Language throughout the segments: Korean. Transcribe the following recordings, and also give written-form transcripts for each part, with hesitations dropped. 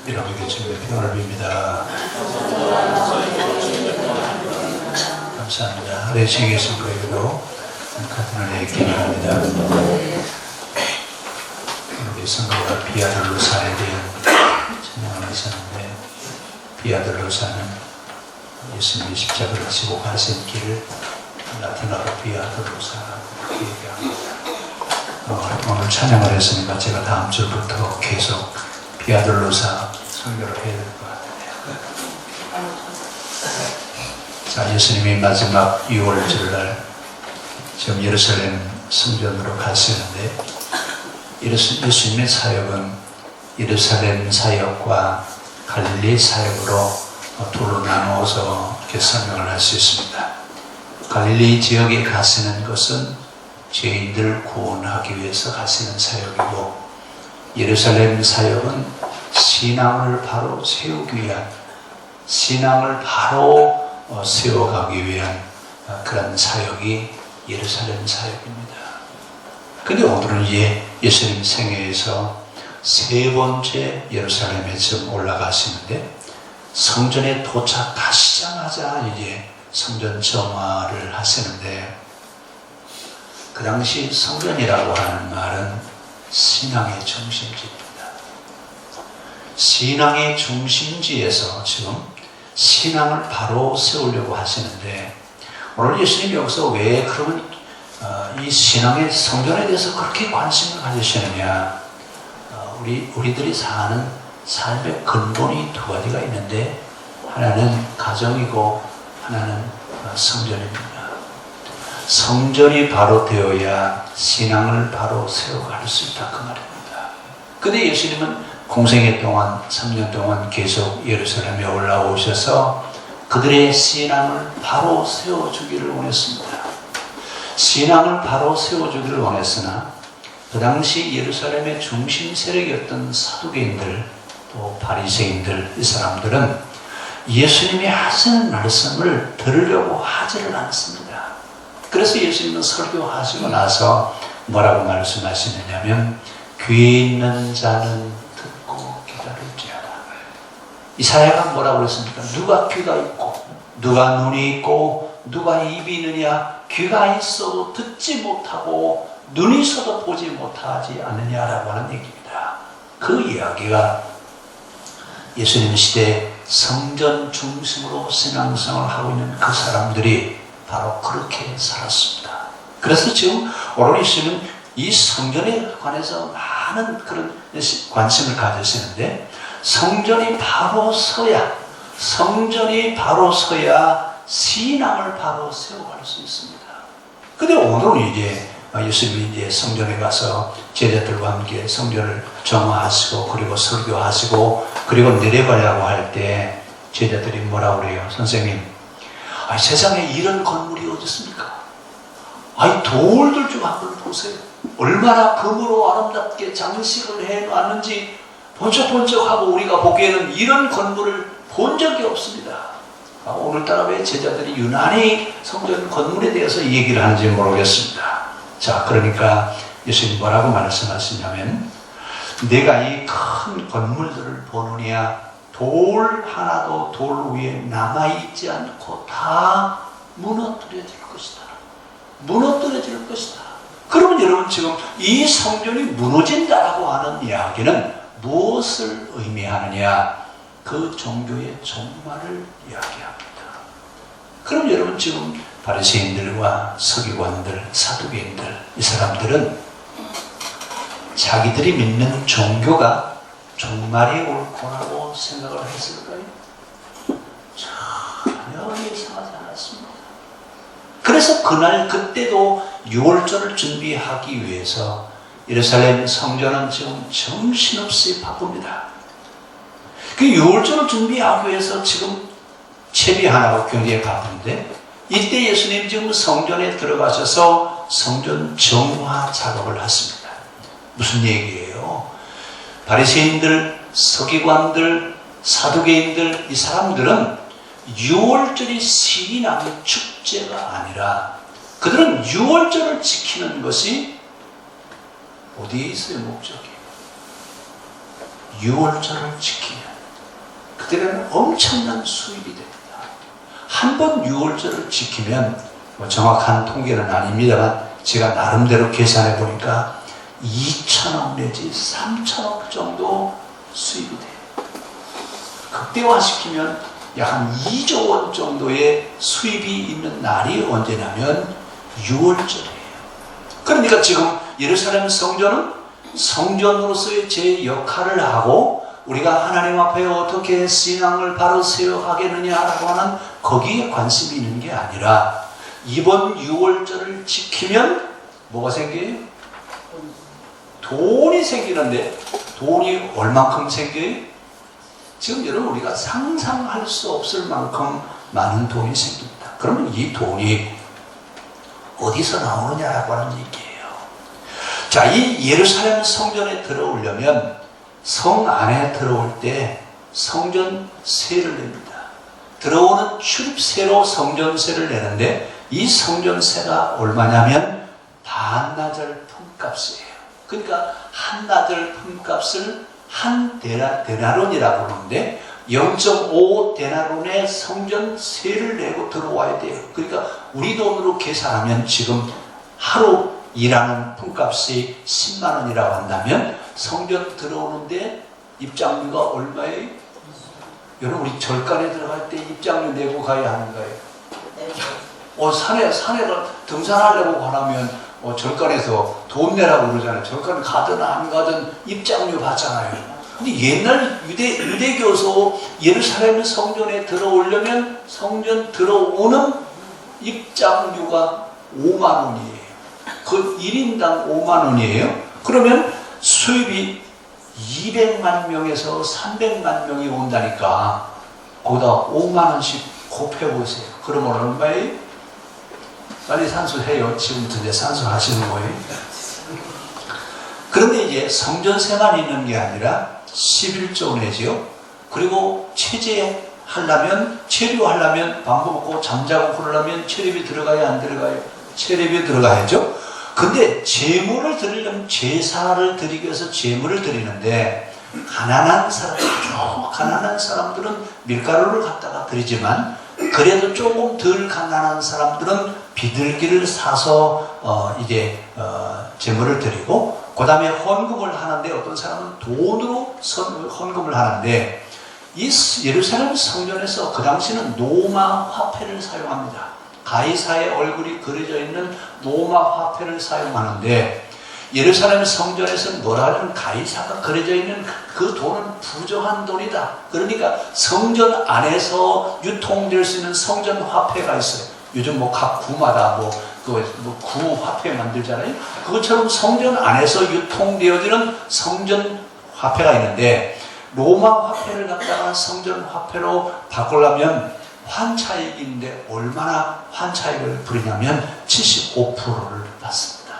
이렇게 주님의 평안을 빕니다. 감사합니다. 하루에 지혜 계신 거에게도 같은 은혜에 기도합니다. 우리 성도가 비아들로사에 대한 찬양을 하셨는데, 비아들로사는 예수님이 십자가를 지고 가신 길을 라틴어로 비아들로사라고 얘기합니다. 오늘 찬양을 했으니까 제가 다음 주부터 계속 비아들로사 설교를 해야 될 것 같은데요. 자, 예수님이 마지막 6월절 날 지금 예루살렘 성전으로 가시는데, 예수님의 사역은 예루살렘 사역과 갈릴리 사역으로 둘로 나누어서 이렇게 설명을 할 수 있습니다. 갈릴리 지역에 가시는 것은 죄인들 구원하기 위해서 가시는 사역이고, 예루살렘 사역은 신앙을 바로 세우기 위한, 신앙을 바로 세워가기 위한 그런 사역이 예루살렘 사역입니다. 근데 오늘은 예수님 생애에서 세 번째 예루살렘에 지금 올라가시는데, 성전에 도착하시자마자 이제 성전 정화를 하시는데, 그 당시 성전이라고 하는 말은 신앙의 중심지입니다. 신앙의 중심지에서 지금 신앙을 바로 세우려고 하시는데, 오늘 예수님이 여기서 왜 그러면 이 신앙의 성전에 대해서 그렇게 관심을 가지시느냐? 우리들이 사는 삶의 근본이 두 가지가 있는데, 하나는 가정이고 하나는 성전입니다. 성전이 바로 되어야 신앙을 바로 세워갈 수 있다, 그 말입니다. 근데 예수님은 공생애 동안 3년 동안 계속 예루살렘에 올라오셔서 그들의 신앙을 바로 세워주기를 원했습니다. 신앙을 바로 세워주기를 원했으나, 그 당시 예루살렘의 중심 세력이었던 사두개인들, 또 바리새인들, 이 사람들은 예수님이 하시는 말씀을 들으려고 하지를 않습니다. 그래서 예수님은 설교하시고 나서 뭐라고 말씀하시느냐면, 귀에 있는 자는 듣고 기다릴지어다. 이사야가 뭐라고 그랬습니까? 누가 귀가 있고 누가 눈이 있고 누가 입이 있느냐? 귀가 있어도 듣지 못하고 눈이 있어도 보지 못하지 않느냐라고 하는 얘기입니다. 그 이야기가 예수님 시대에 성전 중심으로 신앙생활을 하고 있는 그 사람들이 바로 그렇게 살았습니다. 그래서 지금 오늘 예수님은 이 성전에 관해서 많은 그런 관심을 가지시는데, 성전이 바로 서야 신앙을 바로 세워갈 수 있습니다. 근데 오늘은 이제 예수님이 이제 성전에 가서 제자들과 함께 성전을 정화하시고, 그리고 설교하시고, 그리고 내려가려고 할 때 제자들이 뭐라고 그래요? 선생님, 세상에 이런 건물이 어디 있습니까? 돌들 좀 한번 보세요. 얼마나 금으로 아름답게 장식을 해놨는지 번쩍번쩍하고, 우리가 보기에는 이런 건물을 본 적이 없습니다. 오늘따라 왜 제자들이 유난히 성전 건물에 대해서 얘기를 하는지 모르겠습니다. 자, 그러니까 예수님 뭐라고 말씀하시냐면, 내가 이 큰 건물들을 보느냐, 돌 하나도 돌 위에 남아있지 않고 다 무너뜨려질 것이다. 무너뜨려질 것이다. 그러면 여러분, 지금 이 성전이 무너진다라고 하는 이야기는 무엇을 의미하느냐? 그 종교의 종말을 이야기합니다. 그럼 여러분, 지금 바리새인들과 서기관들, 사두개인들, 이 사람들은 자기들이 믿는 종교가 종말이 올 거라고 생각을 했을까요? 전혀 예상하지 않았습니다. 그래서 그때도 6월절을 준비하기 위해서 예루살렘 성전은 지금 정신없이 바쁩니다. 그 6월절을 준비하기 위해서 지금 채비하라고 굉장히 바쁜데, 이때 예수님 지금 성전에 들어가셔서 성전 정화 작업을 하십니다. 무슨 얘기예요? 바리새인들, 서기관들, 사두개인들, 이 사람들은 6월절이 신앙의 축제가 아니라 그들은 6월절을 지키는 것이 어디에 있어요? 목적이 6월절을 지키면 그들에는 엄청난 수입이 됩니다. 한 번 6월절을 지키면 정확한 통계는 아닙니다만 제가 나름대로 계산해 보니까 2천억 내지 3천억 정도 수입이 돼요. 극대화시키면 약 한 2조 원 정도의 수입이 있는 날이 언제냐면 6월절이에요. 그러니까 지금 예루살렘 성전은 성전으로서의 제 역할을 하고 우리가 하나님 앞에 어떻게 신앙을 바로 세워가겠느냐라고 하는 거기에 관심이 있는 게 아니라 이번 6월절을 지키면 뭐가 생겨요? 돈이 생기는데 돈이 얼만큼 생겨요? 지금 여러분 우리가 상상할 수 없을 만큼 많은 돈이 생깁니다. 그러면 이 돈이 어디서 나오느냐라고 하는 얘기예요. 자, 이 예루살렘 성전에 들어오려면 성 안에 들어올 때 성전세를 냅니다. 들어오는 출입세로 성전세를 내는데 이 성전세가 얼마냐면 반나절 품값이에요. 그러니까 한나절 품값을 한 데나론이라고 하는데 0.5 데나론의 성전세를 내고 들어와야 돼요. 그러니까 우리 돈으로 계산하면 지금 하루 일하는 품값이 10만 원이라고 한다면 성전 들어오는데 입장료가 얼마예요? 여러분 우리 절간에 들어갈 때 입장료 내고 가야 하는 거예요. 산에가 등산하려고 가려면 절간에서 돈 내라고 그러잖아요. 절간 가든 안 가든 입장료 받잖아요. 근데 옛날 유대교에서 예루살렘 성전에 들어오려면 성전 들어오는 입장료가 5만 원이에요. 그 1인당 5만 원이에요. 그러면 수입이 200만 명에서 300만 명이 온다니까 거기다 5만 원씩 곱해보세요. 그러면 얼마예요? 빨리 산수해요. 지금부터 이제 산수하시는 거예요. 그런데 이제 성전세만 있는 게 아니라 11조 내지요. 그리고 체류하려면 밥 먹고 잠자고 그러려면 체류비 들어가야 안 들어가요? 체류비 들어가야죠. 근데 제물을 드리려면 제사를 드리기 위해서 제물을 드리는데 가난한 사람들은 밀가루를 갖다가 드리지만 그래도 조금 덜 가난한 사람들은 비둘기를 사서 제물을 드리고 그 다음에 헌금을 하는데 어떤 사람은 돈으로 헌금을 하는데 이 예루살렘 성전에서 그 당시는 로마 화폐를 사용합니다. 가이사의 얼굴이 그려져 있는 로마 화폐를 사용하는데 예루살렘 성전에서는 뭐라 하냐면 가이사가 그려져 있는 그 돈은 부정한 돈이다. 그러니까 성전 안에서 유통될 수 있는 성전 화폐가 있어요. 요즘 각 구마다 구 화폐 만들잖아요. 그것처럼 성전 안에서 유통되어지는 성전 화폐가 있는데 로마 화폐를 갖다가 성전 화폐로 바꾸려면 환차익인데 얼마나 환차익을 부리냐면 75%를 받습니다.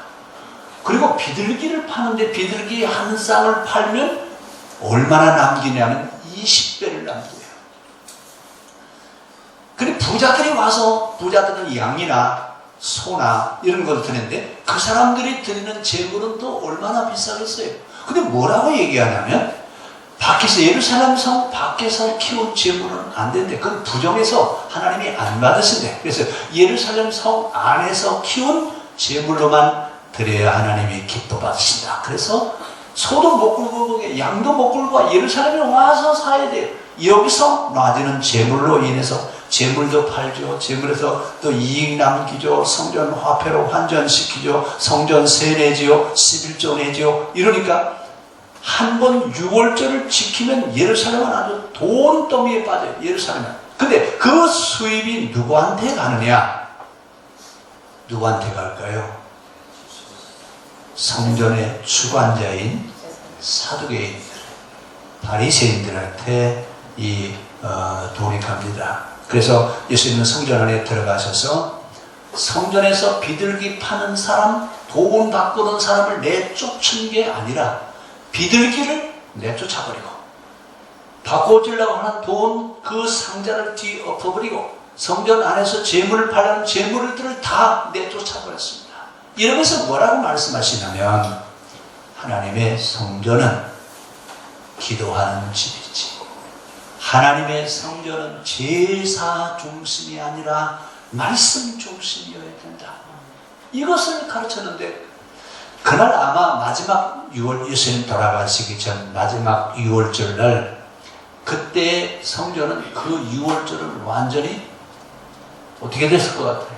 그리고 비둘기를 파는데 비둘기 한 쌍을 팔면 얼마나 남기냐면 20배를 남겨요. 근데 부자들은 양이나 소나 이런 걸 드리는데 그 사람들이 드리는 재물은 또 얼마나 비싸겠어요. 근데 뭐라고 얘기하냐면 밖에서 예루살렘 성 밖에서 키운 재물은 안 된대. 그건 부정해서 하나님이 안 받으신대. 그래서 예루살렘 성 안에서 키운 재물로만 드려야 하나님이 기뻐 받으신다. 그래서 소도 못 끌고 양도 못 끌고 예루살렘에 와서 사야 돼요. 여기서 놔지는 재물로 인해서 재물도 팔죠. 재물에서 또 이익 남기죠. 성전 화폐로 환전시키죠. 성전세 내지요. 11조 내지요. 이러니까 한 번 6월절을 지키면 예루살렘은 아주 돈더미에 빠져요. 예루살렘은. 근데 그 수입이 누구한테 가느냐? 누구한테 갈까요? 성전의 주관자인 사두개인들, 바리새인들한테 이 돈이 갑니다. 그래서 예수님은 성전 안에 들어가셔서 성전에서 비둘기 파는 사람, 돈 바꾸는 사람을 내쫓은 게 아니라 비둘기를 내쫓아버리고 바꿔주려고 하는 돈 그 상자를 뒤엎어버리고 성전 안에서 재물을 팔려는 재물들을 다 내쫓아버렸습니다. 이러면서 뭐라고 말씀하시냐면 하나님의 성전은 기도하는 집이지, 하나님의 성전은 제사 중심이 아니라 말씀 중심이어야 된다. 이것을 가르쳤는데 그날 아마 마지막 6월 예수님 돌아가시기 전 마지막 6월절 날 그때 성전은 그 6월절을 완전히 어떻게 됐을 것 같아요?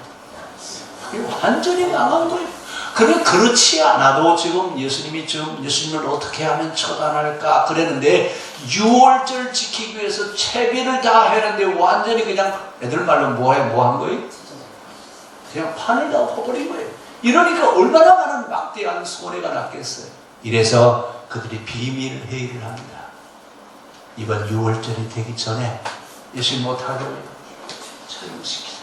완전히 망한 거예요. 그래, 그렇지 않아도 지금 예수님이 예수님을 어떻게 하면 처단할까 그랬는데 6월절 지키기 위해서 채비를 다 했는데 완전히 그냥 애들 말로 뭐 한 거예요? 그냥 판을 다 엎어버린 거예요. 이러니까 얼마나 많은 막대한 손해가 났겠어요. 이래서 그들이 비밀 회의를 합니다. 이번 6월절이 되기 전에 예수님 못하게 처형시키자.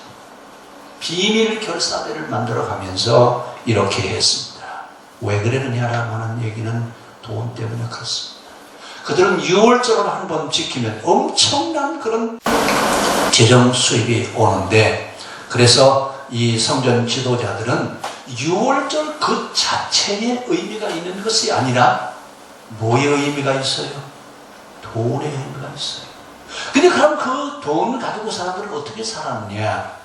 비밀 결사대를 만들어가면서 이렇게 했습니다. 왜 그러느냐라고 하는 얘기는 돈 때문에 그렇습니다. 그들은 6월절을 한 번 지키면 엄청난 그런 재정 수입이 오는데, 그래서 이 성전 지도자들은 6월절 그 자체의 의미가 있는 것이 아니라 뭐의 의미가 있어요? 돈의 의미가 있어요. 근데 그럼 그 돈을 가지고 사람들은 어떻게 살았느냐?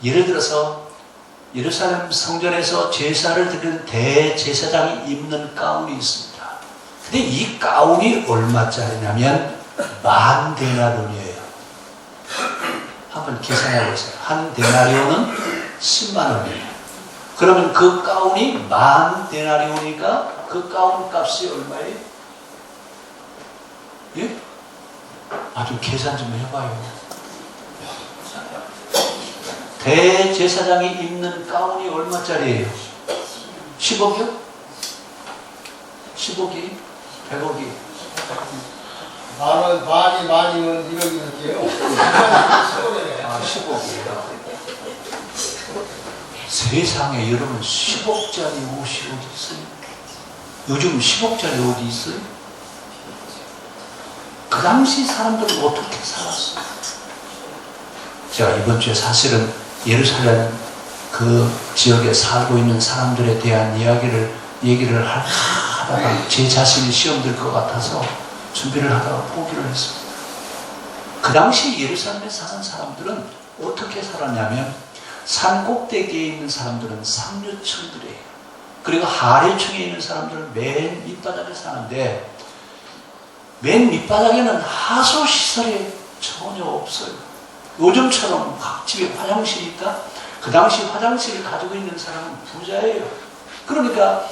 예를 들어서 예루살렘 성전에서 제사를 드리는 대제사장이 입는 가운이 있습니다. 근데 이 가운이 얼마짜리냐면 10,000데나리온이에요. 한번 계산해 보세요. 한 데나리온은 10만 원이에요. 그러면 그 가운이 10,000데나리온이니까 그 가운 값이 얼마예요? 예? 좀 계산 좀 해봐요. 대제사장이 입는 가운이 얼마짜리예요? 10억이요? 10억이? 100억이? 만원, 만이면 1억이는데요. 10억이에요. 세상에 여러분 10억짜리 옷이 어디 있어요? 요즘 10억짜리 옷이 있어요? 그 당시 사람들은 어떻게 살았어요? 제가 이번 주에 사실은 예루살렘 그 지역에 살고 있는 사람들에 대한 얘기를 하다가 제 자신이 시험 들 것 같아서 준비를 하다가 포기를 했습니다. 그 당시 예루살렘에 사는 사람들은 어떻게 살았냐면 산 꼭대기에 있는 사람들은 상류층들이에요. 그리고 하류층에 있는 사람들은 맨 밑바닥에 사는데 맨 밑바닥에는 하수시설이 전혀 없어요. 요즘처럼 각 집에 화장실이 있다? 그 당시 화장실을 가지고 있는 사람은 부자예요. 그러니까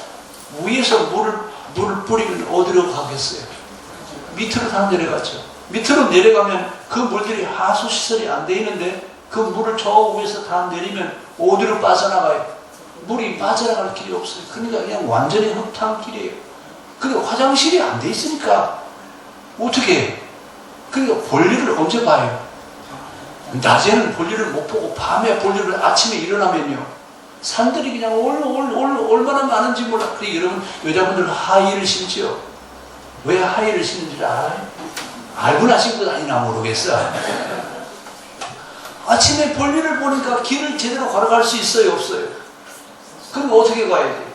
위에서 물을 뿌리면 어디로 가겠어요? 밑으로 다 내려가죠. 밑으로 내려가면 그 물들이 하수시설이 안 돼 있는데 그 물을 저 위에서 다 내리면 어디로 빠져나가요? 물이 빠져나갈 길이 없어요. 그러니까 그냥 완전히 흙탕길이에요. 그리고 화장실이 안 돼 있으니까 어떻게 해요? 그러니까 볼일을 언제 봐요? 낮에는 볼일을 못 보고 밤에 볼일을 아침에 일어나면요 산들이 그냥 얼마나 많은지 몰라. 그래 여러분 여자분들은 하이힐을 신지요. 왜 하이힐을 신는지 알아요? 알고나 신고 다니나 모르겠어. 아침에 볼일을 보니까 길을 제대로 걸어갈 수 있어요 없어요? 그럼 어떻게 가야 돼요?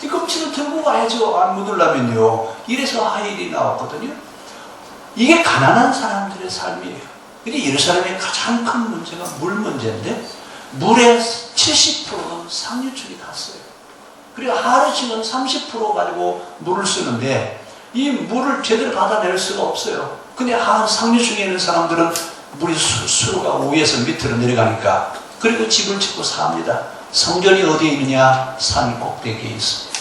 뒤꿈치를 들고 가야죠. 안 묻으려면요. 이래서 하이힐이 나왔거든요. 이게 가난한 사람들의 삶이에요. 근데 예루살렘의 가장 큰 문제가 물 문제인데 물의 70%는 상류층이 갔어요. 그리고 하류층은 30% 가지고 물을 쓰는데 이 물을 제대로 받아낼 수가 없어요. 근데 상류층에 있는 사람들은 물이 수로가 위에서 밑으로 내려가니까 그리고 집을 짓고 삽니다. 성전이 어디에 있느냐? 산 꼭대기에 있습니다.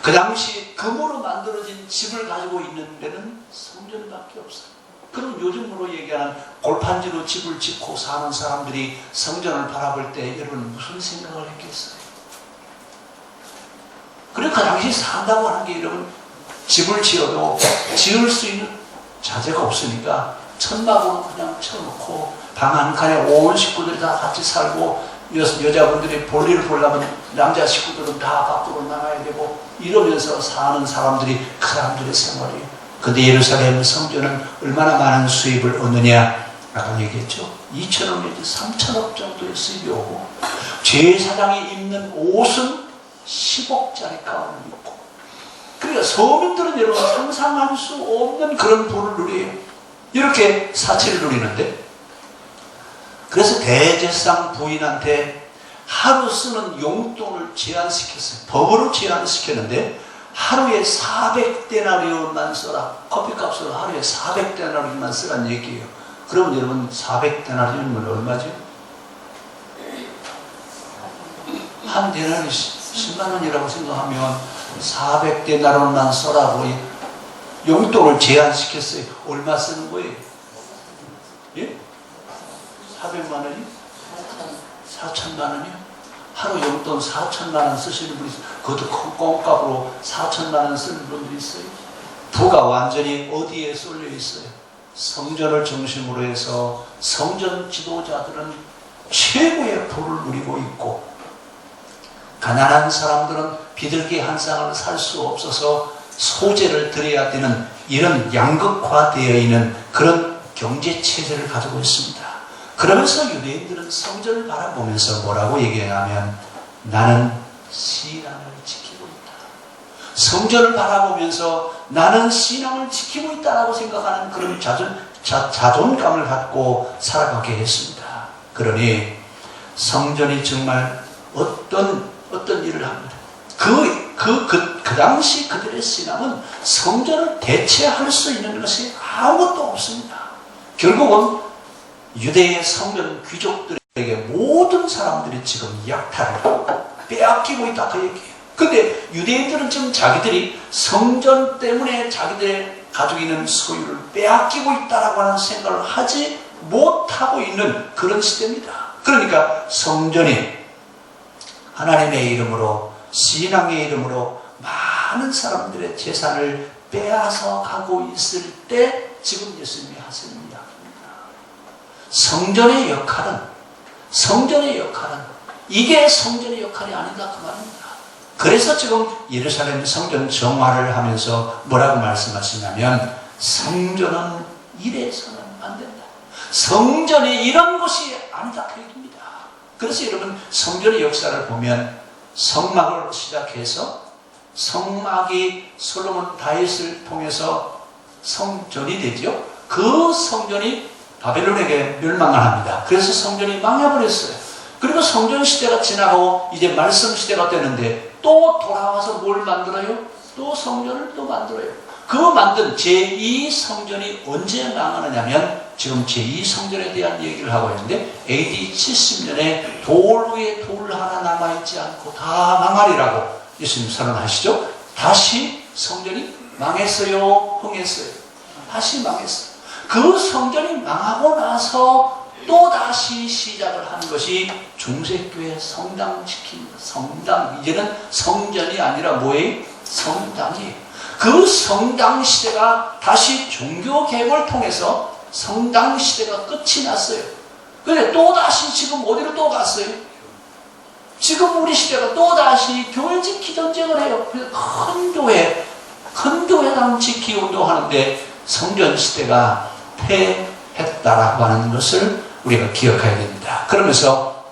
그 당시 금으로 만들어진 집을 가지고 있는 데는 성전밖에 없어요. 그럼 요즘으로 얘기하는 골판지로 집을 짓고 사는 사람들이 성전을 바라볼 때 여러분 무슨 생각을 했겠어요? 그리고 그 당시 산다고 하는 게 여러분 집을 지어도 지을 수 있는 자재가 없으니까 천막으로 그냥 쳐놓고 방 한 칸에 온 식구들이 다 같이 살고 여자분들이 볼일을 보려면 남자 식구들은 다 밖으로 나가야 되고 이러면서 사는 사람들이 그 사람들의 생활이에요. 근데 예루살렘 성전은 얼마나 많은 수입을 얻느냐? 아까 얘기했죠. 2천억 내지 3천억 정도의 수입이 오고 제사장이 입는 옷은 10억짜리 가운을 입고 그러니까 서민들은 여러분 상상할 수 없는 그런 부를 누려요. 이렇게 사치를 누리는데 그래서 대제사장 부인한테 하루 쓰는 용돈을 제한시켰어요. 법으로 제한시켰는데 하루에 400데나리온만 써라. 커피값으로 하루에 400데나리온만 쓰란 얘기예요. 그럼 여러분 400데나리온이면 얼마죠? 한 데나리 10만 원이라고 생각하면 400데나리온만 써라고 용돈을 제한시켰어요. 얼마 쓰는 거예요? 예? 400만 원이? 4천만 원이요? 하루 용돈 4천만 원 쓰시는 분이 있어요. 그것도 콩값으로 4천만 원 쓰는 분들이 있어요. 부가 완전히 어디에 쏠려 있어요? 성전을 중심으로 해서 성전 지도자들은 최고의 부를 누리고 있고 가난한 사람들은 비둘기 한 쌍을 살 수 없어서 소재를 드려야 되는 이런 양극화되어 있는 그런 경제체제를 가지고 있습니다. 그러면서 유대인들은 성전을 바라보면서 뭐라고 얘기하냐면 나는 신앙을 지키고 있다. 성전을 바라보면서 나는 신앙을 지키고 있다라고 생각하는 그런 자존감을 갖고 살아가게 했습니다. 그러니 성전이 정말 어떤 일을 합니다. 그 당시 그들의 신앙은 성전을 대체할 수 있는 것이 아무것도 없습니다. 결국은 유대의 성전 귀족들에게 모든 사람들이 지금 약탈을 하고 빼앗기고 있다 그 얘기예요. 근데 유대인들은 지금 자기들이 성전 때문에 자기들의 가지고 있는 소유를 빼앗기고 있다라고 하는 생각을 하지 못하고 있는 그런 시대입니다. 그러니까 성전이 하나님의 이름으로 신앙의 이름으로 많은 사람들의 재산을 빼앗아 가고 있을 때 지금 예수님이 하시는 이야기입니다. 성전의 역할은 이게 성전의 역할이 아니다 그 말입니다. 그래서 지금 예루살렘 성전 정화를 하면서 뭐라고 말씀하시냐면 성전은 이래서는 안 된다. 성전이 이런 것이 아니다 그 얘기입니다. 그래서 여러분 성전의 역사를 보면 성막을 시작해서 성막이 솔로몬 다윗을 통해서 성전이 되죠. 그 성전이 바벨론에게 멸망을 합니다. 그래서 성전이 망해버렸어요. 그리고 성전 시대가 지나고 이제 말씀 시대가 되는데 또 돌아와서 뭘 만들어요? 또 성전을 또 만들어요. 그 만든 제2성전이 언제 망하느냐면 지금 제2성전에 대한 얘기를 하고 있는데 AD 70년에 돌 위에 돌 하나 남아있지 않고 다 망하리라고 예수님 선언하시죠. 다시 성전이 망했어요? 흥했어요? 다시 망했어요. 그 성전이 망하고 나서 또 다시 시작을 한 것이 중세교회 성당 지킵니다. 성당. 이제는 성전이 아니라 뭐예요? 성당이에요. 그 성당 시대가 다시 종교개혁을 통해서 성당 시대가 끝이 났어요. 그런데 또 다시 지금 어디로 또 갔어요? 지금 우리 시대가 또 다시 교회 지키 전쟁을 해요. 그래서 큰 교회당 지키 운동하는데 성전 시대가 패했다라고 하는 것을 우리가 기억해야 됩니다. 그러면서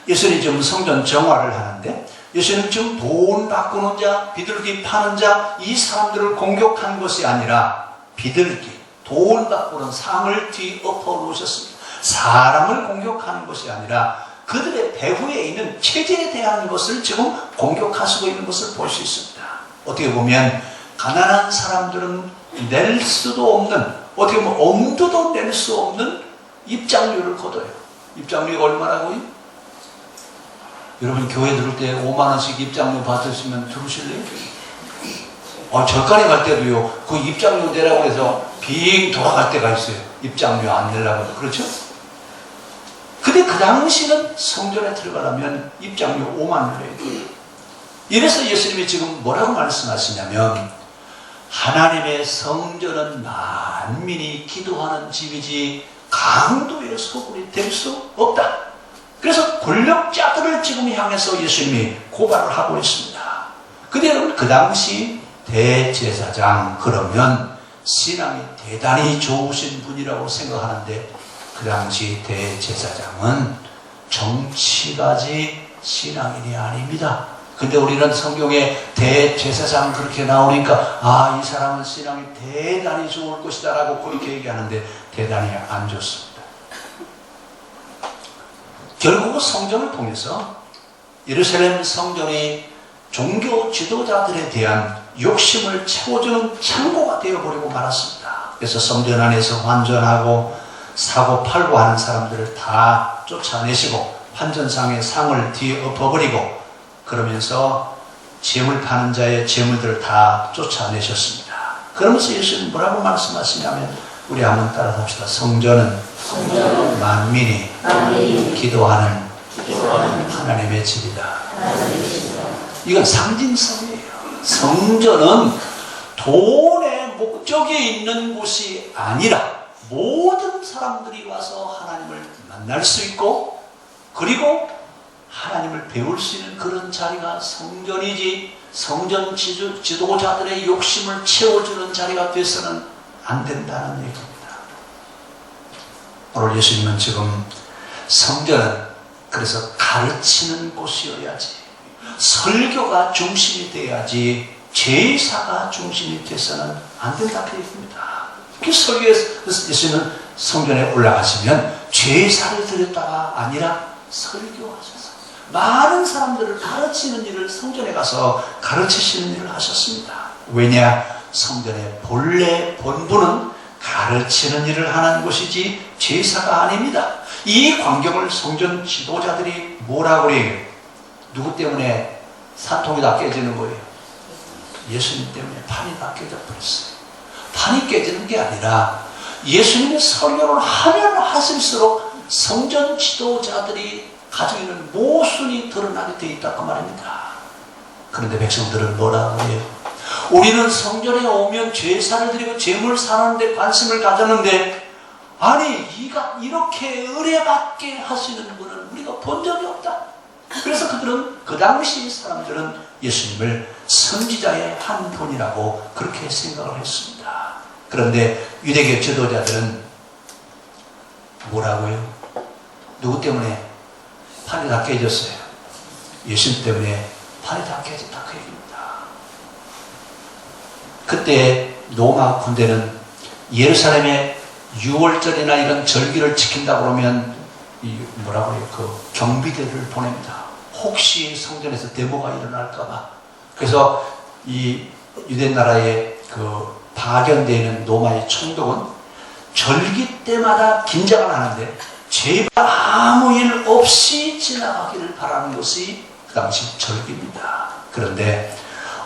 예수님이 지금 성전 정화를 하는데 예수님은 지금 돈 바꾸는 자, 비둘기 파는 자, 이 사람들을 공격한 것이 아니라 비둘기, 돈 바꾸는 상을 뒤엎어 놓으셨습니다. 사람을 공격하는 것이 아니라 그들의 배후에 있는 체제에 대한 것을 지금 공격하시고 있는 것을 볼 수 있습니다. 어떻게 보면 가난한 사람들은 낼 수도 없는, 어떻게 보면 엄두도 낼 수 없는 입장료를 걷어요. 입장료가 얼마라고요? 여러분 교회 들을 때 5만 원씩 입장료 받으시면 들으실래요? 절간에 갈 때도요. 그 입장료 내라고 해서 빙 돌아갈 때가 있어요. 입장료 안 내려고. 그렇죠? 근데 그 당시는 성전에 들어가려면 입장료 5만 원이에요. 이래서 예수님이 지금 뭐라고 말씀하시냐면 하나님의 성전은 만민이 기도하는 집이지 강도의 소굴이 될 수 없다. 그래서 권력자들을 지금 향해서 예수님이 고발을 하고 있습니다. 근데 여러분 그 당시 대제사장 그러면 신앙이 대단히 좋으신 분이라고 생각하는데 그 당시 대제사장은 정치가지 신앙인이 아닙니다. 근데 우리는 성경에 대제사장 그렇게 나오니까 아, 이 사람은 신앙이 대단히 좋을 것이다 라고 그렇게 얘기하는데 대단히 안 좋습니다. 결국 성전을 통해서 예루살렘 성전이 종교 지도자들에 대한 욕심을 채워주는 창고가 되어버리고 말았습니다. 그래서 성전 안에서 환전하고 사고 팔고 하는 사람들을 다 쫓아내시고 환전상의 상을 뒤엎어버리고 그러면서 재물 파는 자의 재물들을 다 쫓아내셨습니다. 그러면서 예수님 뭐라고 말씀하시냐면 우리 한번 따라서 합시다. 성전은 만민이 기도하는 하나님의 집이다. 이건 상징성이에요. 성전은 돈의 목적이 있는 곳이 아니라 모든 사람들이 와서 하나님을 만날 수 있고 그리고 하나님을 배울 수 있는 그런 자리가 성전이지 성전 지도자들의 욕심을 채워주는 자리가 돼서는 안 된다는 얘기입니다. 오늘 예수님은 지금 성전은 그래서 가르치는 곳이어야지 설교가 중심이 돼야지 제사가 중심이 돼서는 안 된다고 얘기합니다. 그 설교에서 예수님은 성전에 올라가시면 제사를 드렸다가 아니라 설교하셨어요. 많은 사람들을 가르치는 일을 성전에 가서 가르치시는 일을 하셨습니다. 왜냐? 성전의 본래 본부는 가르치는 일을 하는 곳이지 제사가 아닙니다. 이 광경을 성전 지도자들이 뭐라고 해요? 누구 때문에 산통이 다 깨지는 거예요? 예수님 때문에 판이 다 깨져버렸어요. 판이 깨지는 게 아니라 예수님의 설교를 하면 하실수록 성전 지도자들이 가지고 있는 모순이 드러나게 돼 있다 그 말입니다. 그런데 백성들은 뭐라고 해요? 우리는 성전에 오면 제사를 드리고 제물 사는 데 관심을 가졌는데 아니 이렇게 의뢰받게 하시는 분은 우리가 본 적이 없다. 그래서 그들은 그 당시 사람들은 예수님을 선지자의 한 분이라고 그렇게 생각을 했습니다. 그런데 유대교 지도자들은 뭐라고요? 누구 때문에 판이 다 깨졌어요? 예수님 때문에 판이 다 깨졌다 그 얘기입니다. 그때 로마 군대는 예루살렘에 6월절이나 이런 절기를 지킨다 그러면 뭐라고 해요? 그 경비대를 보냅니다. 혹시 성전에서 데모가 일어날까봐. 그래서 이 유대 나라에 그 파견되어 있는 로마의 총독은 절기 때마다 긴장을 하는데 제발 아무 일 없이 지나가기를 바라는 것이 그 당시 절기입니다. 그런데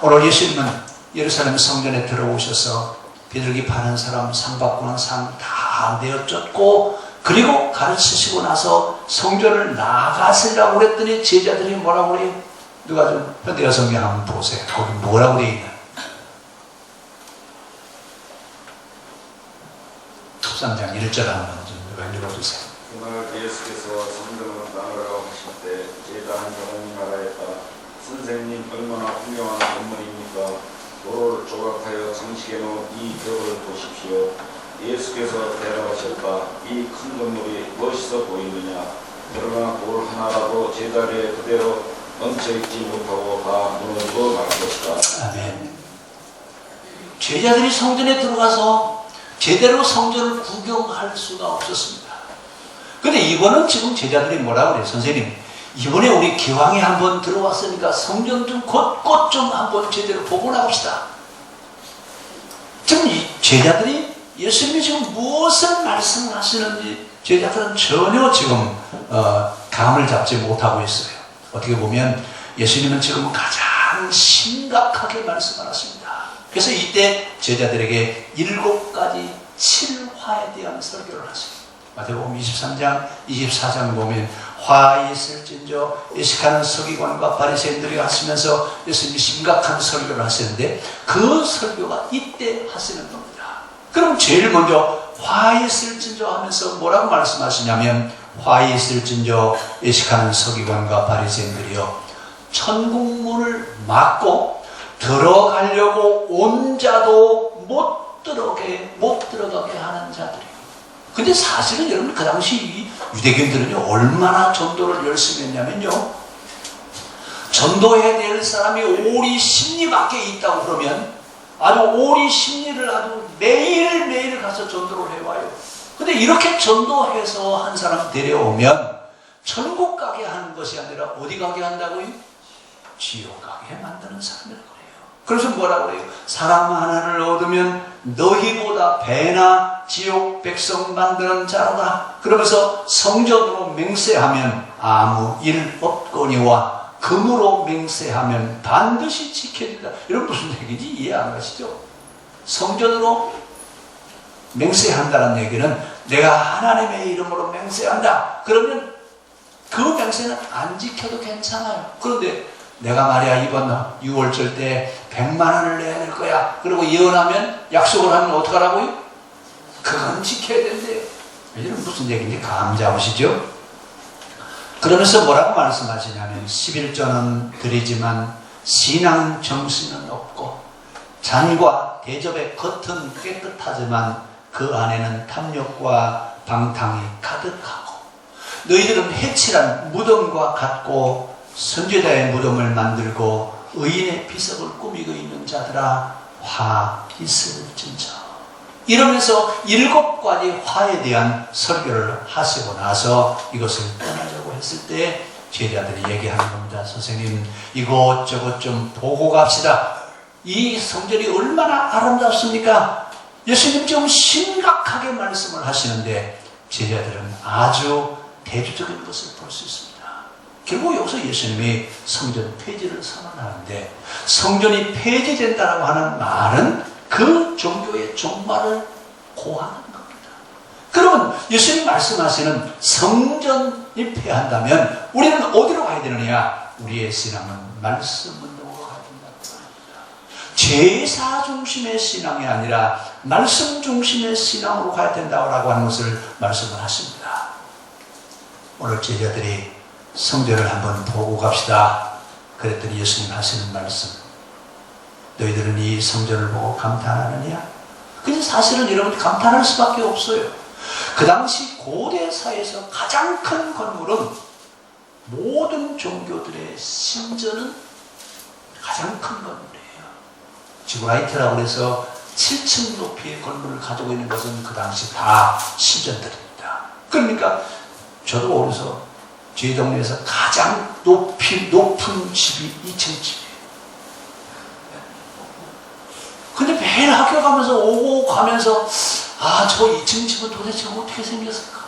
오늘 예수님은 예루살렘 성전에 들어오셔서 비둘기 파는 사람 상 받고는 상 다 내어쫓고 그리고 가르치시고 나서 성전을 나가시라고 그랬더니 제자들이 뭐라고 그래요? 누가 좀 현대어 성경 한번 보세요. 거기 뭐라고 되어 있나? 13장 1절 한번 좀 누가 읽어주세요. 그날 예수께서 성전으로 나가라고 하실 때 제자 한 사람이 말하였다. 선생님 얼마나 훌륭한 건물입니까? 돌을 조각하여 장식해 놓은 이 벽을 보십시오. 예수께서 대답하셨다. 이 큰 건물이 멋있어 보이느냐? 그러나 돌 하나라도 제자리에 그대로 얹혀있지 못하고 다 무너져 말 것이다. 아멘. 제자들이 성전에 들어가서 제대로 성전을 구경할 수가 없었습니다. 근데 이번은 지금 제자들이 뭐라고 그래요? 선생님, 이번에 우리 기왕에 한번 들어왔으니까 성전 좀 곳곳 좀 한번 제대로 보고 나옵시다. 지금 이 제자들이 예수님이 지금 무엇을 말씀하시는지 제자들은 전혀 지금 감을 잡지 못하고 있어요. 어떻게 보면 예수님은 지금 가장 심각하게 말씀하셨습니다. 그래서 이때 제자들에게 7가지 칠화에 대한 설교를 하세요. 마태복음 23장, 24장 보면 화 있을진저 예식하는 서기관과 바리새인들이 하시면서 예수님이 심각한 설교를 하시는데 그 설교가 이때 하시는 겁니다. 그럼 제일 먼저 화 있을진저 하면서 뭐라고 말씀하시냐면 화 있을진저 예식하는 서기관과 바리새인들이요 천국문을 막고 들어가려고 온 자도 못 들어가게 하는 자들이에요. 근데 사실은 여러분 그 당시 이 유대교인들은요 얼마나 전도를 열심히 했냐면요 전도해야 될 사람이 오리 10리밖에 있다고 그러면 아주 오리 10리를 아주 매일매일 가서 전도를 해와요. 근데 이렇게 전도해서 한 사람 데려오면 천국 가게 하는 것이 아니라 어디 가게 한다고요? 지옥 가게 만드는 사람이라고 그래요. 그래서 뭐라고 그래요? 사람 하나를 얻으면 너희보다 배나 지옥 백성 만드는 자로다. 그러면서 성전으로 맹세하면 아무 일 없거니와 금으로 맹세하면 반드시 지켜진다. 이런 무슨 얘기인지 이해 안 가시죠? 성전으로 맹세한다는 얘기는 내가 하나님의 이름으로 맹세한다. 그러면 그 맹세는 안 지켜도 괜찮아요. 그런데 내가 말이야 이번 6월절 때 100만 원을 내야 될 거야. 그리고 예언하면 약속을 하면 어떡하라고요? 그건 지켜야 된대요. 이런 무슨 얘기인지 감 잡으시죠? 그러면서 뭐라고 말씀하시냐면 11조는 드리지만 신앙 정신은 없고 잔과 대접의 겉은 깨끗하지만 그 안에는 탐욕과 방탕이 가득하고 너희들은 해칠한 무덤과 같고 선지자의 무덤을 만들고 의인의 비석을 꾸미고 있는 자들아 화 있을진저. 이러면서 7가지 화에 대한 설교를 하시고 나서 이것을 떠나려고 했을 때 제자들이 얘기하는 겁니다. 선생님 이것저것 좀 보고 갑시다. 이 성전이 얼마나 아름답습니까? 예수님 좀 심각하게 말씀을 하시는데 제자들은 아주 대조적인 것을 볼 수 있습니다. 결국 여기서 예수님이 성전 폐지를 선언하는데 성전이 폐지된다고 하는 말은 그 종교의 종말을 고하는 겁니다. 그러면 예수님 말씀하시는 성전이 폐한다면 우리는 어디로 가야 되느냐? 우리의 신앙은 말씀 운동으로 가야 된다고 합니다. 제사 중심의 신앙이 아니라 말씀 중심의 신앙으로 가야 된다고 하는 것을 말씀을 하십니다. 오늘 제자들이 성전을 한번 보고 갑시다. 그랬더니 예수님 하시는 말씀, 너희들은 이 성전을 보고 감탄하느냐? 근데 사실은 여러분 감탄할 수밖에 없어요. 그 당시 고대사에서 가장 큰 건물은 모든 종교들의 신전은 가장 큰 건물이에요. 지브라이트라고 해서 7층 높이의 건물을 가지고 있는 것은 그 당시 다 신전들입니다. 그러니까 저도 어려서 저희 동네에서 가장 높은 집이 2층 집이에요. 근데 매일 학교 가면서 오고 가면서 저 2층 집은 도대체 어떻게 생겼을까?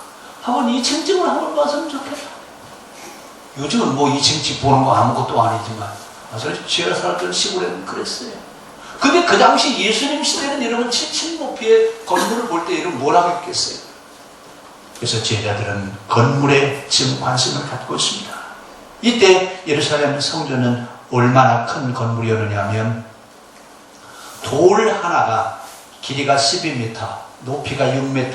한번 2층 집을 한번 봤으면 좋겠다. 요즘은 뭐 2층 집 보는 거 아무것도 아니지만 사실 제가 살던 시골에는 그랬어요. 근데 그 당시 예수님 시대는 여러분 7층 높이의 건물을 볼 때 여러분 뭐라고 했겠어요? 그래서 제자들은 건물에 지금 관심을 갖고 있습니다. 이때 예루살렘 성전은 얼마나 큰 건물이었느냐 하면 돌 하나가 길이가 12m, 높이가 6m,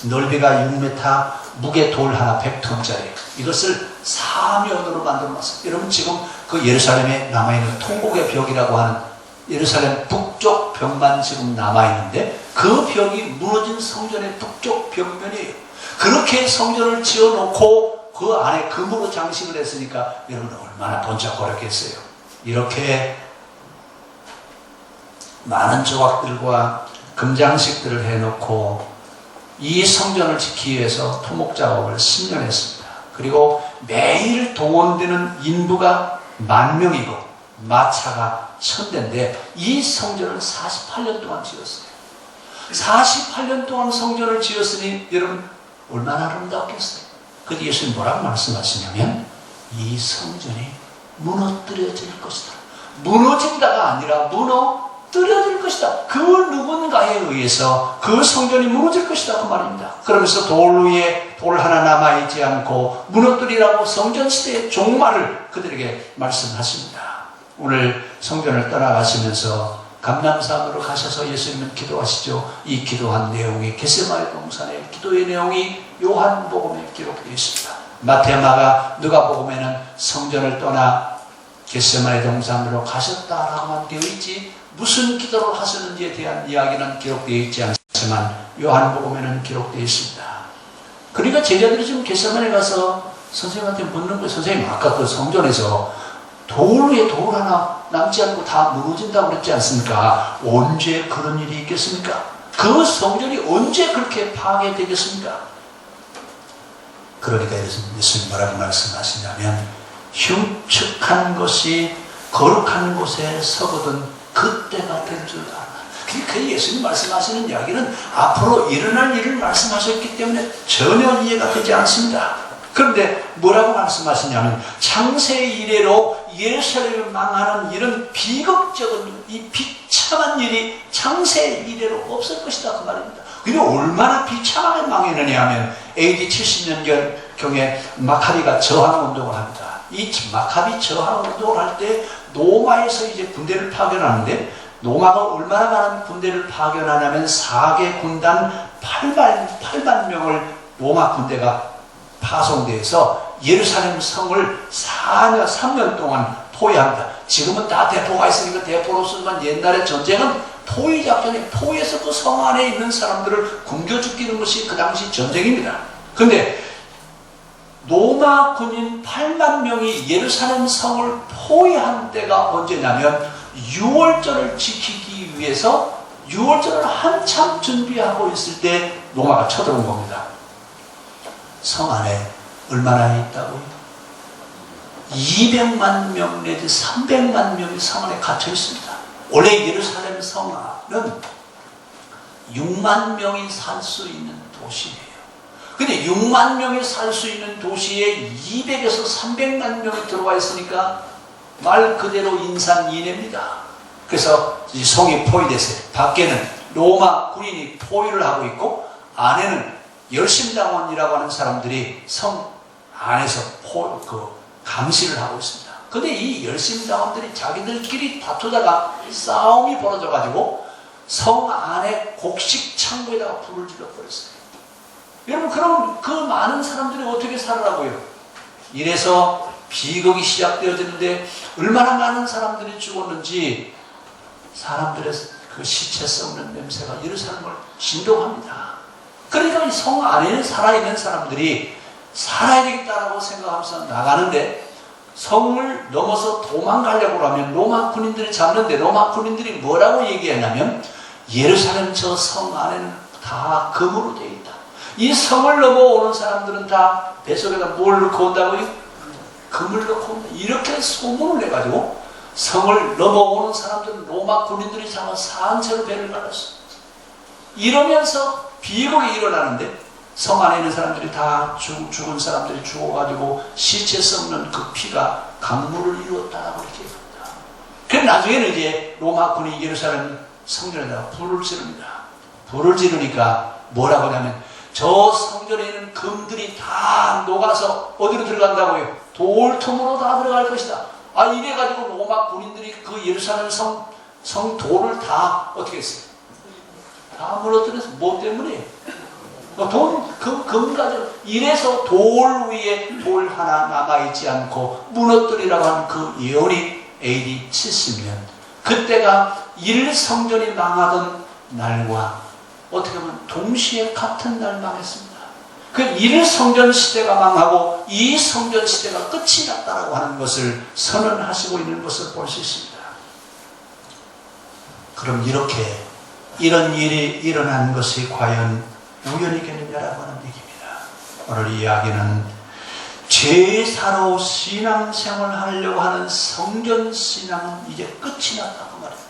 넓이가 6m, 무게 돌 하나 100톤짜리. 이것을 사면으로 만들어놨어요. 여러분 지금 그 예루살렘에 남아있는 통곡의 벽이라고 하는 예루살렘 북쪽 벽만 지금 남아있는데 그 벽이 무너진 성전의 북쪽 벽면이에요. 그렇게 성전을 지어놓고 그 안에 금으로 장식을 했으니까 여러분 얼마나 번쩍거렸겠어요. 이렇게 많은 조각들과 금장식들을 해놓고 이 성전을 지키기 위해서 토목작업을 10년 했습니다. 그리고 매일 동원되는 인부가 10,000명이고 마차가 1000대인데 이 성전을 48년 동안 지었어요. 48년 동안 성전을 지었으니 여러분 얼마나 아름답겠어요. 근데 예수님 뭐라고 말씀하시냐면 이 성전이 무너뜨려질 것이다. 무너진다가 아니라 무너뜨려질 무너뜨려질 것이다. 그 누군가에 의해서 그 성전이 무너질 것이다. 그 말입니다. 그러면서 돌 위에 돌 하나 남아있지 않고 무너뜨리라고 성전시대의 종말을 그들에게 말씀하십니다. 오늘 성전을 떠나가시면서 감람산으로 가셔서 예수님은 기도하시죠. 이 기도한 내용이 겟세마네 동산의 기도의 내용이 요한복음에 기록되어 있습니다. 마태, 마가, 누가복음에는 성전을 떠나 겟세마네 동산으로 가셨다라고만 되어 있지 무슨 기도를 하셨는지에 대한 이야기는 기록되어 있지 않지만 요한복음에는 기록되어 있습니다. 그러니까 제자들이 지금 겟세마네 가서 선생님한테 묻는 거예요. 선생님, 아까 그 성전에서 돌 위에 돌 하나 남지 않고 다 무너진다고 그랬지 않습니까? 언제 그런 일이 있겠습니까? 그 성전이 언제 그렇게 파괴되겠습니까? 그러니까 예수님 뭐라고 말씀하시냐면 흉측한 것이 거룩한 곳에 서거든 그때가 될 줄 알아. 그러니까 예수님 말씀하시는 이야기는 앞으로 일어날 일을 말씀하셨기 때문에 전혀 이해가 되지 않습니다. 그런데 뭐라고 말씀하시냐면 창세 이래로 예루살렘을 망하는 이런 비극적인 이 비참한 일이 창세 이래로 없을 것이다 그 말입니다. 근데 얼마나 비참하게 망했느냐 하면 AD 70년경에 마카비가 저항 운동을 합니다. 이 마카비 저항 운동을 할 때 로마에서 이제 군대를 파견하는데 로마가 얼마나 많은 군대를 파견하냐면 4개 군단 8만 명을 로마 군대가 파송돼서 예루살렘 성을 3년 동안 포위합니다. 지금은 다 대포가 있으니까 대포로 쓰지만 옛날에 전쟁은 포위 작전이 포위해서 그 성 안에 있는 사람들을 굶겨 죽이는 것이 그 당시 전쟁입니다. 근데 로마 군인 8만 명이 예루살렘 성을 포위한 때가 언제냐면 6월절을 지키기 위해서 6월절을 한참 준비하고 있을 때 로마가 쳐들어온 겁니다. 성 안에 얼마나 있다고요? 200만 명 내지 300만 명이 성 안에 갇혀 있습니다. 원래 예루살렘 성은 6만 명이 살 수 있는 도시예요. 근데 6만 명이 살 수 있는 도시에 200에서 300만 명이 들어와 있으니까 말 그대로 인산인해입니다. 그래서 이 성이 포위됐어요. 밖에는 로마 군인이 포위를 하고 있고 안에는 열심당원이라고 하는 사람들이 성 안에서 감시를 하고 있습니다. 근데 이 열심당원들이 자기들끼리 다투다가 싸움이 벌어져가지고 성 안에 곡식 창고에다가 불을 질러버렸어요. 여러분, 그럼 그 많은 사람들이 어떻게 살으라고요? 이래서 비극이 시작되어지는데 얼마나 많은 사람들이 죽었는지 사람들의 그 시체 썩는 냄새가 예루살렘을 진동합니다. 그러니까 이 성 안에 살아있는 사람들이 살아야 되겠다라고 생각하면서 나가는데 성을 넘어서 도망가려고 하면 로마 군인들이 잡는데 로마 군인들이 뭐라고 얘기하냐면 예루살렘 저 성 안에는 다 금으로 되어 있다. 이 성을 넘어오는 사람들은 다 뱃속에다 뭘 넣고 온다고요? 금을 넣고 온다. 이렇게 소문을 내가지고 성을 넘어오는 사람들은 로마 군인들이 잡아 산채로 배를 갈랐어. 이러면서 비극이 일어나는데 성 안에 있는 사람들이 다 죽은 사람들이 죽어가지고 시체 썩는 그 피가 강물을 이루었다라고 이렇게 합니다. 그럼 나중에는 이제 로마 군이 예루살렘 성전에다가 불을 지릅니다. 불을 지르니까 뭐라고 하냐면 저 성전에 있는 금들이 다 녹아서 어디로 들어간다고요? 돌틈으로 다 들어갈 것이다. 이래가지고 로마 군인들이 그 예루살렘 성 돌을 다 어떻게 했어요? 다 무너뜨려서 뭐 때문에? 금 가지고 이래서 돌 위에 돌 하나 남아있지 않고 무너뜨리라고 하는 그 예언이 AD 70년 그때가 1성전이 망하던 날과 어떻게 보면 동시에 같은 날 망했습니다. 그 1성전 시대가 망하고 2성전 시대가 끝이 났다라고 하는 것을 선언하시고 있는 것을 볼 수 있습니다. 그럼 이렇게 이런 일이 일어난 것이 과연 우연이겠느냐라고 하는 얘기입니다. 오늘 이야기는 제사로 신앙생활을 하려고 하는 성전신앙은 이제 끝이 났다고 말입니다.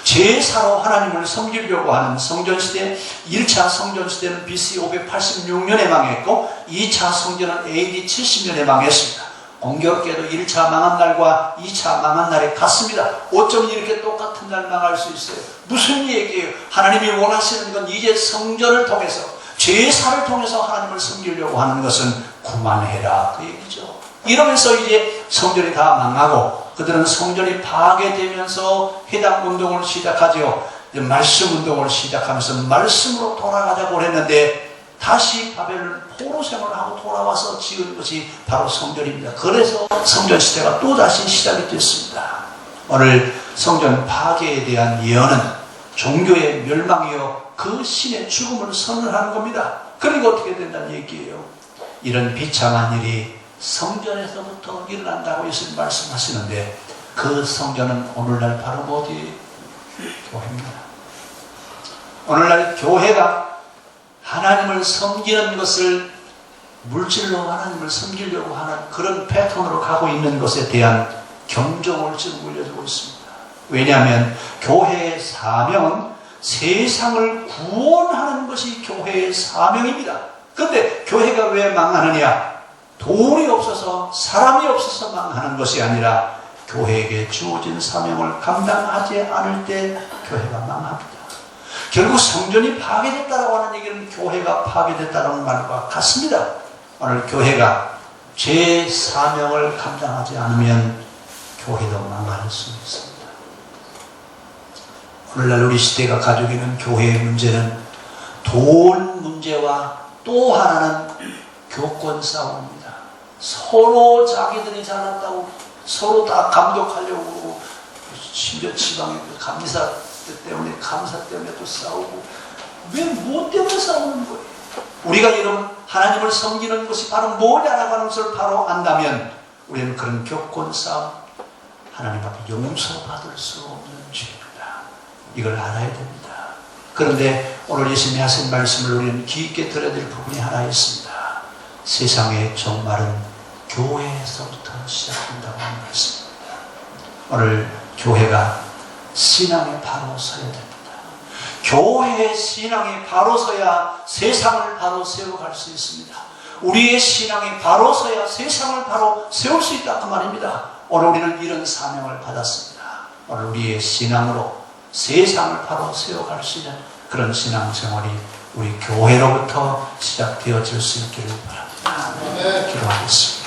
제사로 하나님을 섬기려고 하는 성전시대 1차 성전시대는 BC 586년에 망했고 2차 성전은 AD 70년에 망했습니다. 공교롭게도 1차 망한 날과 2차 망한 날이 같습니다. 어쩜 이렇게 똑같은 날 망할 수 있어요? 무슨 얘기예요? 하나님이 원하시는 건 이제 성전을 통해서, 제사를 통해서 하나님을 섬기려고 하는 것은 그만해라, 그 얘기죠. 이러면서 이제 성전이 다 망하고 그들은 성전이 파괴되면서 해당 운동을 시작하죠. 말씀 운동을 시작하면서 말씀으로 돌아가자고 했는데 다시 바벨론 포로 생활을 하고 돌아와서 지은 것이 바로 성전입니다. 그래서 성전 시대가 또다시 시작이 됐습니다. 오늘 성전 파괴에 대한 예언은 종교의 멸망이요 그 신의 죽음을 선언하는 겁니다. 그리고 어떻게 된다는 얘기예요? 이런 비참한 일이 성전에서부터 일어난다고 예수님 말씀하시는데 그 성전은 오늘날 바로 어디? 교회입니다. 오늘날 교회가 하나님을 섬기는 것을 물질로 하나님을 섬기려고 하는 그런 패턴으로 가고 있는 것에 대한 경종을 지금 울려주고 있습니다. 왜냐하면 교회의 사명은 세상을 구원하는 것이 교회의 사명입니다. 그런데 교회가 왜 망하느냐? 돈이 없어서 사람이 없어서 망하는 것이 아니라 교회에게 주어진 사명을 감당하지 않을 때 교회가 망합니다. 결국 성전이 파괴됐다라고 하는 얘기는 교회가 파괴됐다는 말과 같습니다. 오늘 교회가 제 사명을 감당하지 않으면 교회도 망할 수 있습니다. 오늘날 우리 시대가 가지고 있는 교회의 문제는 돈 문제와 또 하나는 교권 싸움입니다. 서로 자기들이 잘났다고 서로 다 감독하려고 그러고 심지어 지방의 감사 때문에 감사 때문에 또 싸우고 왜 뭐 때문에 싸우는 거예요? 우리가 여러분 하나님을 섬기는 것이 바로 뭐냐라고 하는 것을 바로 안다면 우리는 그런 교권 싸움 하나님 앞에 용서받을 수 없는 죄입니다. 이걸 알아야 됩니다. 그런데 오늘 예수님이 하신 말씀을 우리는 귀 있게 들어야 될 부분이 하나 있습니다. 세상의 종말은 교회에서부터 시작된다고 하는 말씀입니다. 오늘 교회가 신앙에 바로 서야 됩니다. 교회의 신앙이 바로 서야 세상을 바로 세워갈 수 있습니다. 우리의 신앙이 바로 서야 세상을 바로 세울 수 있다 그 말입니다. 오늘 우리는 이런 사명을 받았습니다. 오늘 우리의 신앙으로 세상을 바로 세워갈 수 있는 그런 신앙생활이 우리 교회로부터 시작되어질 수 있기를 바랍니다. 기도하겠습니다.